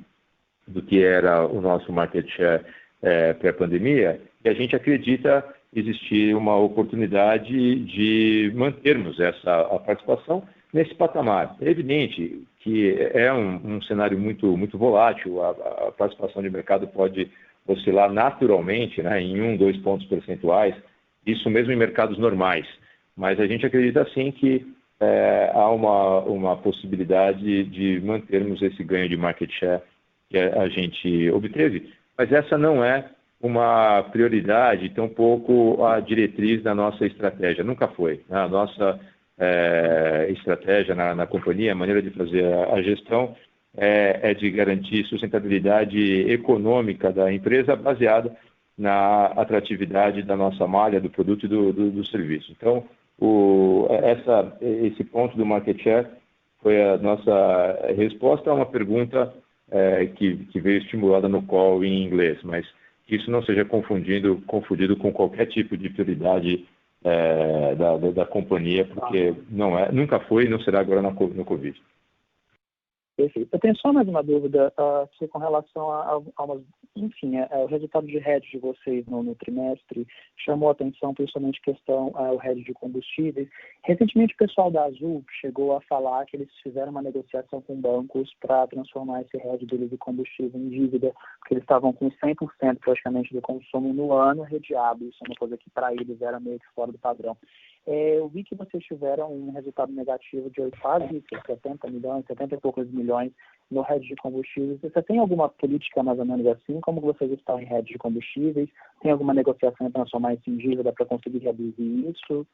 do que era o nosso market share pré-pandemia, e a gente acredita existir uma oportunidade de mantermos a participação nesse patamar. É evidente que é um cenário muito volátil, a participação de mercado pode oscilar naturalmente, né, em 2 pontos percentuais, isso mesmo em mercados normais, mas a gente acredita sim que há uma possibilidade de mantermos esse ganho de market share que a gente obteve, mas essa não é uma prioridade, tampouco a diretriz da nossa estratégia, nunca foi. A nossa estratégia na companhia, a maneira de fazer a gestão é de garantir sustentabilidade econômica da empresa baseada na atratividade da nossa malha, do produto e do serviço. Então, esse ponto do market share foi a nossa resposta a uma pergunta que veio estimulada no call em inglês, mas que isso não seja confundido com qualquer tipo de prioridade da companhia, porque nunca foi e não será agora no Covid. Perfeito. Eu tenho só mais uma dúvida com relação o resultado de hedge de vocês no trimestre chamou a atenção, principalmente questão o hedge de combustíveis. Recentemente o pessoal da Azul chegou a falar que eles fizeram uma negociação com bancos para transformar esse hedge deles de combustível em dívida, porque eles estavam com 100% praticamente do consumo no ano redeado. Isso é uma coisa que para eles era meio que fora do padrão. Eu vi que vocês tiveram um resultado negativo de quase 70 e poucos milhões no hedge de combustíveis. Você tem alguma política mais ou menos assim? Como vocês estão em hedge de combustíveis? Tem alguma negociação para transformar isso em dívida para conseguir reduzir isso?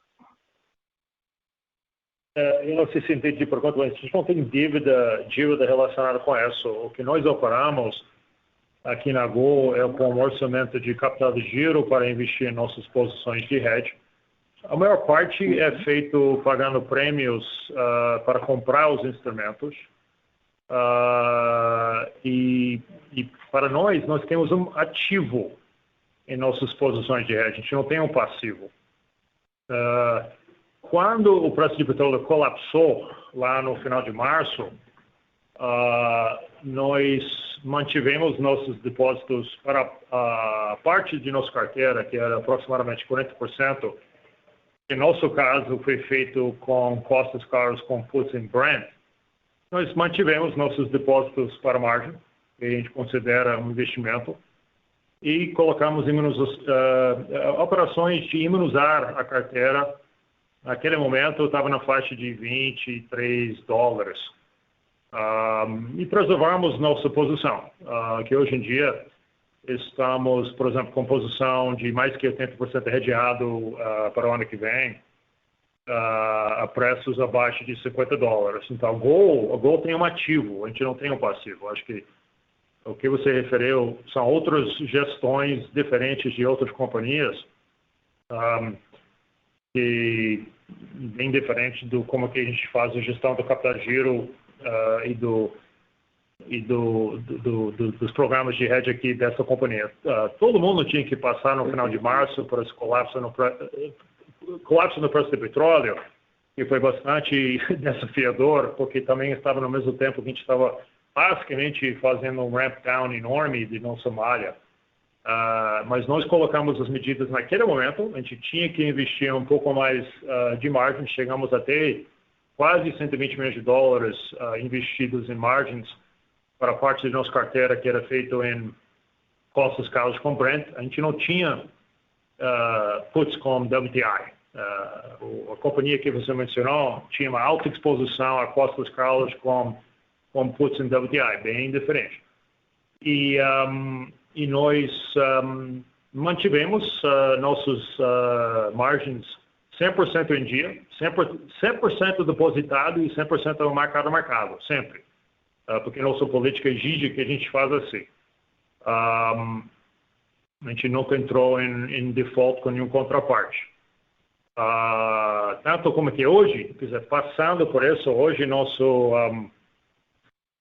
Eu não sei se entendi por conta, mas a gente não tem dívida relacionada com isso. O que nós operamos aqui na Gol é com um orçamento de capital de giro para investir em nossas posições de hedge. A maior parte é feito pagando prêmios para comprar os instrumentos. E para nós temos um ativo em nossas posições de hedge, a gente não tem um passivo. Quando o preço de petróleo colapsou lá no final de março, nós mantivemos nossos depósitos para a parte de nossa carteira, que era aproximadamente 40%. Em nosso caso, foi feito com costas caros com puts em Brent. Nós mantivemos nossos depósitos para margem, que a gente considera um investimento, e colocamos operações de imunizar a carteira. Naquele momento, estava na faixa de $23. E preservamos nossa posição, que hoje em dia estamos, por exemplo, com posição de mais que 80% hedgeado para o ano que vem, a preços abaixo de $50. Então, a Gol tem um ativo, a gente não tem um passivo. Acho que o que você referiu são outras gestões diferentes de outras companhias, que bem diferente do como que a gente faz a gestão do capital de giro dos programas de hedge aqui dessa companhia. Todo mundo tinha que passar no final de março por esse colapso no preço do petróleo, que foi bastante desafiador, porque também estava no mesmo tempo que a gente estava basicamente fazendo um ramp down enorme de nossa malha. Mas nós colocamos as medidas naquele momento, a gente tinha que investir um pouco mais de margem, chegamos a ter quase $120 milhões investidos em margens para a parte de nossa carteira que era feito em costas caros com Brent. A gente não tinha puts com WTI. A companhia que você mencionou tinha uma alta exposição a costas caros com puts em WTI, bem diferente. E nós mantivemos nossos margens 100% em dia, 100% depositado e 100% marcado, sempre. Porque nossa política exige que a gente faça assim. A gente nunca entrou em default com nenhum contraparte. tanto como que hoje, quer dizer, passando por isso, hoje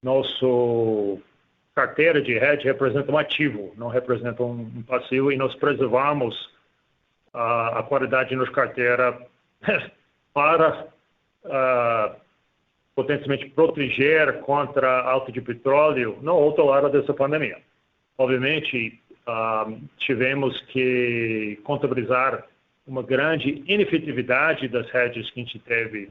nosso carteira de hedge representa um ativo, não representa um passivo, e nós preservamos a qualidade de nossa carteira para potencialmente proteger contra a alta de petróleo no outro lado dessa pandemia. Obviamente, tivemos que contabilizar uma grande inefetividade das hedges que a gente teve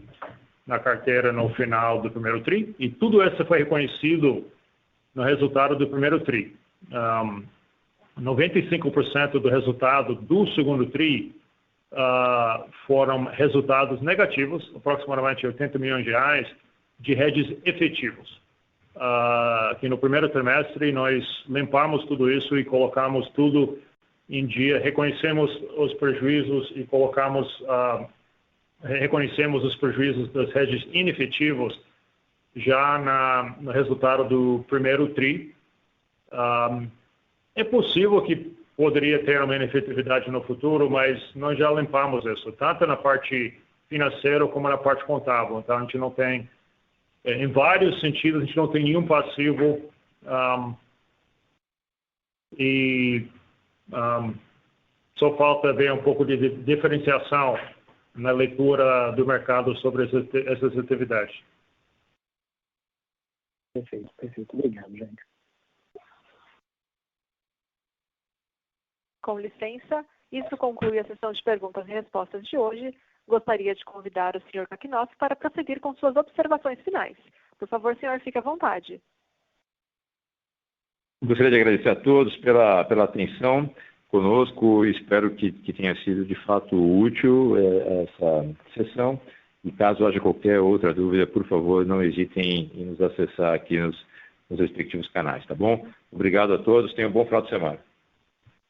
na carteira no final do primeiro TRI, e tudo isso foi reconhecido no resultado do primeiro TRI. 95% do resultado do segundo TRI foram resultados negativos, aproximadamente 80 milhões de reais de hedges efetivos. Que no primeiro trimestre nós limpamos tudo isso e colocamos tudo em dia, reconhecemos os prejuízos e reconhecemos os prejuízos dos hedges inefetivos já no resultado do primeiro TRI. É possível que poderia ter uma inefetividade no futuro, mas nós já limpamos isso, tanto na parte financeira como na parte contábil. Então, a gente não tem, em vários sentidos, a gente não tem nenhum passivo só falta ver um pouco de diferenciação na leitura do mercado sobre essas atividades. Perfeito. Obrigado, gente. Com licença, isso conclui a sessão de perguntas e respostas de hoje. Gostaria de convidar o Sr. Kakinoff para prosseguir com suas observações finais. Por favor, senhor, fique à vontade. Gostaria de agradecer a todos pela atenção conosco. Espero que tenha sido de fato útil essa sessão. E caso haja qualquer outra dúvida, por favor, não hesitem em nos acessar aqui nos respectivos canais, tá bom? Obrigado a todos, tenham um bom final de semana.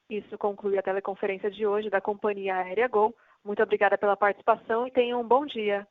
Isso conclui a teleconferência de hoje da Companhia Aérea Gol. Muito obrigada pela participação e tenham um bom dia.